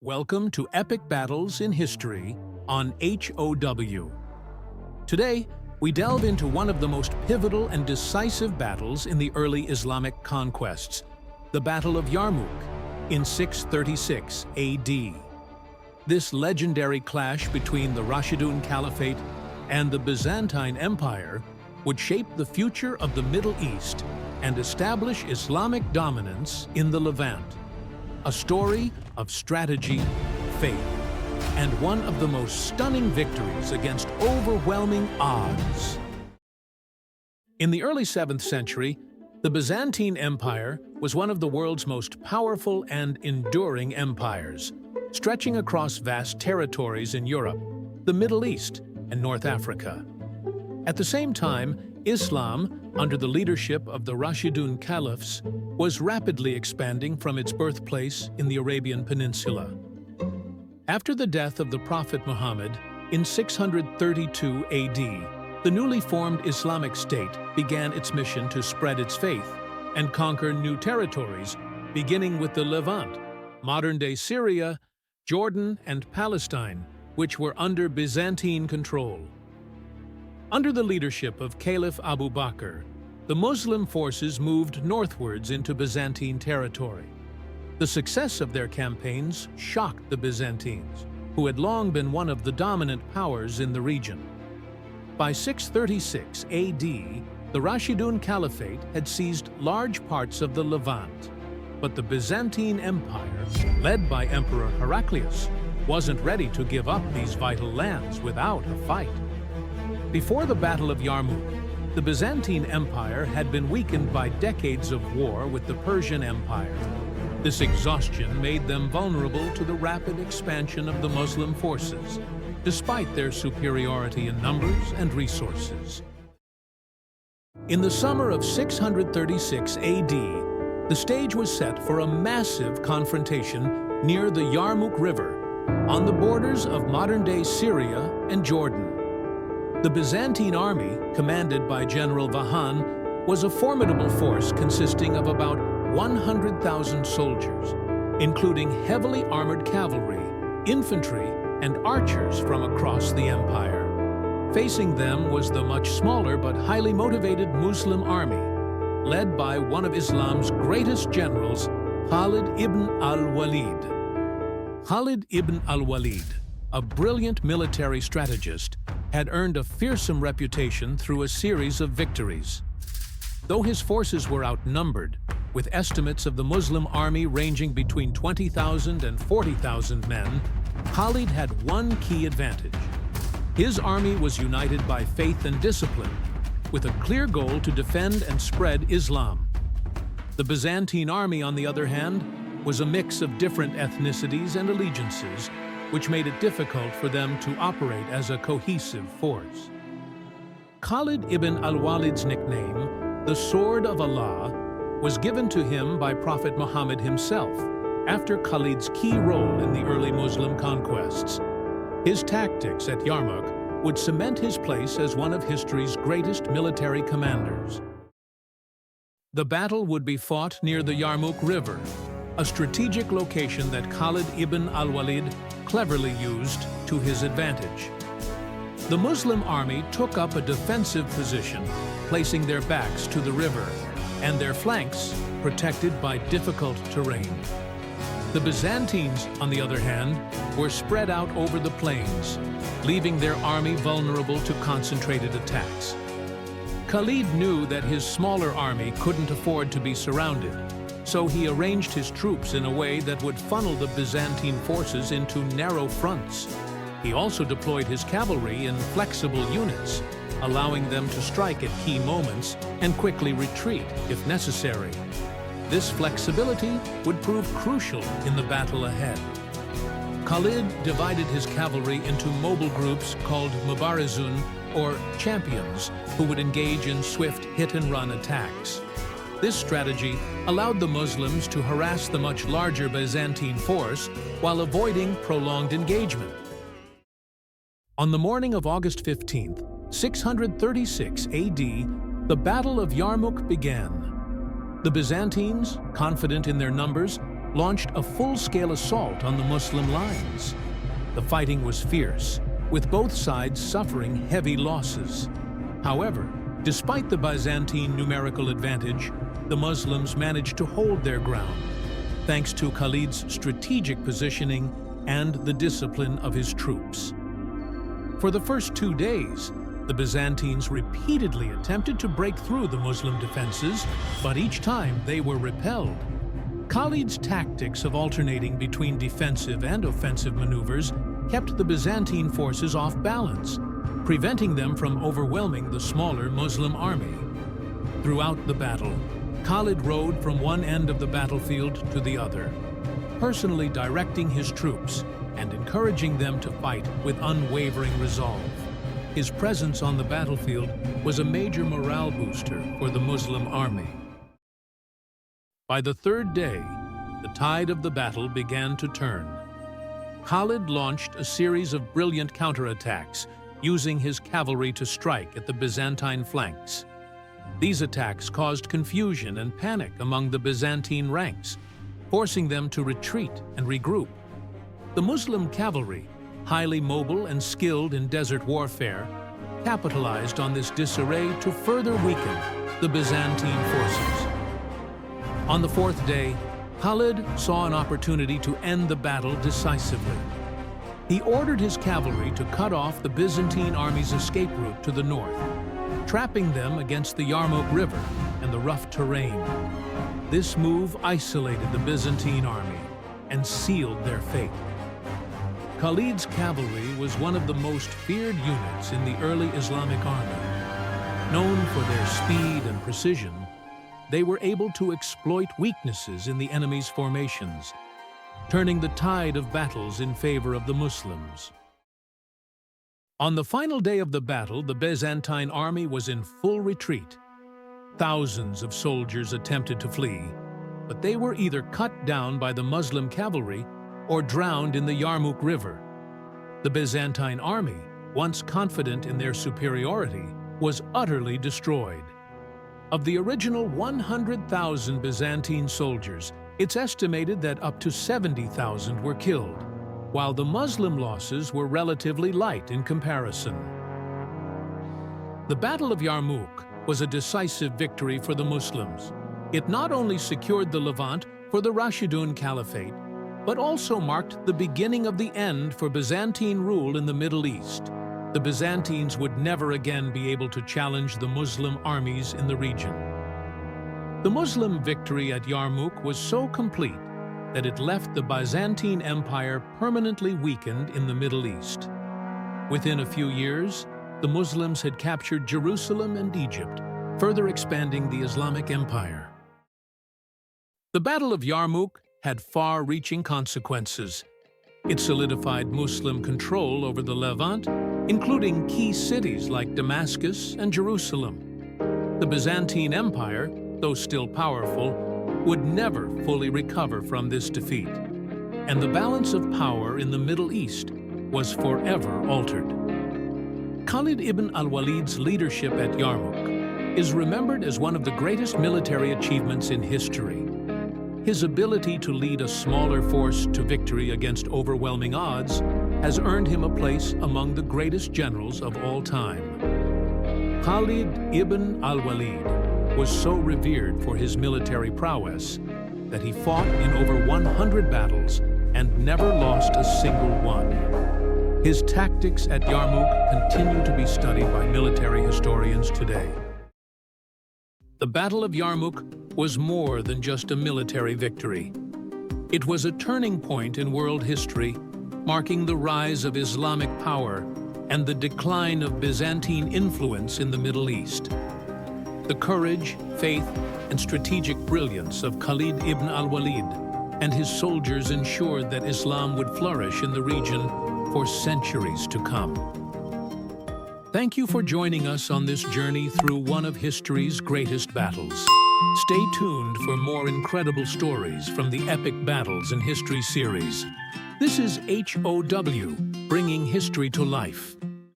Welcome to Epic Battles in History on HOW. Today, we delve into one of the most pivotal and decisive battles in the early Islamic conquests, the Battle of Yarmouk in 636 AD. This legendary clash between the Rashidun Caliphate and the Byzantine Empire would shape the future of the Middle East and establish Islamic dominance in the Levant. A story of strategy, faith, and one of the most stunning victories against overwhelming odds. In the early 7th century, the Byzantine Empire was one of the world's most powerful and enduring empires, stretching across vast territories in Europe, the Middle East, and North Africa. At the same time, Islam, under the leadership of the Rashidun Caliphs, was rapidly expanding from its birthplace in the Arabian Peninsula. After the death of the Prophet Muhammad in 632 AD, the newly formed Islamic State began its mission to spread its faith and conquer new territories, beginning with the Levant, modern-day Syria, Jordan, and Palestine, which were under Byzantine control. Under the leadership of Caliph Abu Bakr, the Muslim forces moved northwards into Byzantine territory. The success of their campaigns shocked the Byzantines, who had long been one of the dominant powers in the region. By 636 AD, the Rashidun Caliphate had seized large parts of the Levant, but the Byzantine Empire, led by Emperor Heraclius, wasn't ready to give up these vital lands without a fight. Before the Battle of Yarmouk, the Byzantine Empire had been weakened by decades of war with the Persian Empire. This exhaustion made them vulnerable to the rapid expansion of the Muslim forces, despite their superiority in numbers and resources. In the summer of 636 AD, the stage was set for a massive confrontation near the Yarmouk River, on the borders of modern-day Syria and Jordan. The Byzantine army, commanded by General Vahan, was a formidable force consisting of about 100,000 soldiers, including heavily armored cavalry, infantry, and archers from across the empire. Facing them was the much smaller but highly motivated Muslim army, led by one of Islam's greatest generals, Khalid ibn al-Walid. Khalid ibn al-Walid, a brilliant military strategist, had earned a fearsome reputation through a series of victories. Though his forces were outnumbered, with estimates of the Muslim army ranging between 20,000 and 40,000 men, Khalid had one key advantage. His army was united by faith and discipline, with a clear goal to defend and spread Islam. The Byzantine army, on the other hand, was a mix of different ethnicities and allegiances, which made it difficult for them to operate as a cohesive force. Khalid ibn al-Walid's nickname, the Sword of Allah, was given to him by Prophet Muhammad himself after Khalid's key role in the early Muslim conquests. His tactics at Yarmouk would cement his place as one of history's greatest military commanders. The battle would be fought near the Yarmouk River, a strategic location that Khalid ibn al-Walid cleverly used to his advantage. The Muslim army took up a defensive position, placing their backs to the river and their flanks protected by difficult terrain. The Byzantines, on the other hand, were spread out over the plains, leaving their army vulnerable to concentrated attacks. Khalid knew that his smaller army couldn't afford to be surrounded, so he arranged his troops in a way that would funnel the Byzantine forces into narrow fronts. He also deployed his cavalry in flexible units, allowing them to strike at key moments and quickly retreat if necessary. This flexibility would prove crucial in the battle ahead. Khalid divided his cavalry into mobile groups called mubarizun, or champions, who would engage in swift hit-and-run attacks. This strategy allowed the Muslims to harass the much larger Byzantine force while avoiding prolonged engagement. On the morning of August 15, 636 AD, the Battle of Yarmouk began. The Byzantines, confident in their numbers, launched a full-scale assault on the Muslim lines. The fighting was fierce, with both sides suffering heavy losses. However, despite the Byzantine numerical advantage, the Muslims managed to hold their ground, thanks to Khalid's strategic positioning and the discipline of his troops. For the first 2 days, the Byzantines repeatedly attempted to break through the Muslim defenses, but each time they were repelled. Khalid's tactics of alternating between defensive and offensive maneuvers kept the Byzantine forces off balance, preventing them from overwhelming the smaller Muslim army. Throughout the battle, Khalid rode from one end of the battlefield to the other, personally directing his troops and encouraging them to fight with unwavering resolve. His presence on the battlefield was a major morale booster for the Muslim army. By the third day, the tide of the battle began to turn. Khalid launched a series of brilliant counterattacks, using his cavalry to strike at the Byzantine flanks. These attacks caused confusion and panic among the Byzantine ranks, forcing them to retreat and regroup. The Muslim cavalry, highly mobile and skilled in desert warfare, capitalized on this disarray to further weaken the Byzantine forces. On the fourth day, Khalid saw an opportunity to end the battle decisively. He ordered his cavalry to cut off the Byzantine army's escape route to the north, trapping them against the Yarmouk River and the rough terrain. This move isolated the Byzantine army and sealed their fate. Khalid's cavalry was one of the most feared units in the early Islamic army. Known for their speed and precision, they were able to exploit weaknesses in the enemy's formations, turning the tide of battles in favor of the Muslims. On the final day of the battle, the Byzantine army was in full retreat. Thousands of soldiers attempted to flee, but they were either cut down by the Muslim cavalry or drowned in the Yarmouk River. The Byzantine army, once confident in their superiority, was utterly destroyed. Of the original 100,000 Byzantine soldiers, it's estimated that up to 70,000 were killed, while the Muslim losses were relatively light in comparison. The Battle of Yarmouk was a decisive victory for the Muslims. It not only secured the Levant for the Rashidun Caliphate, but also marked the beginning of the end for Byzantine rule in the Middle East. The Byzantines would never again be able to challenge the Muslim armies in the region. The Muslim victory at Yarmouk was so complete that it left the Byzantine Empire permanently weakened in the Middle East. Within a few years, the Muslims had captured Jerusalem and Egypt, further expanding the Islamic Empire. The Battle of Yarmouk had far-reaching consequences. It solidified Muslim control over the Levant, including key cities like Damascus and Jerusalem. The Byzantine Empire, though still powerful, would never fully recover from this defeat, and the balance of power in the Middle East was forever altered. Khalid ibn al-Walid's leadership at Yarmouk is remembered as one of the greatest military achievements in history. His ability to lead a smaller force to victory against overwhelming odds has earned him a place among the greatest generals of all time. Khalid ibn al-Walid was so revered for his military prowess that he fought in over 100 battles and never lost a single one. His tactics at Yarmouk continue to be studied by military historians today. The Battle of Yarmouk was more than just a military victory. It was a turning point in world history, marking the rise of Islamic power and the decline of Byzantine influence in the Middle East. The courage, faith, and strategic brilliance of Khalid ibn al-Walid and his soldiers ensured that Islam would flourish in the region for centuries to come. Thank you for joining us on this journey through one of history's greatest battles. Stay tuned for more incredible stories from the Epic Battles in History series. This is HOW, bringing history to life.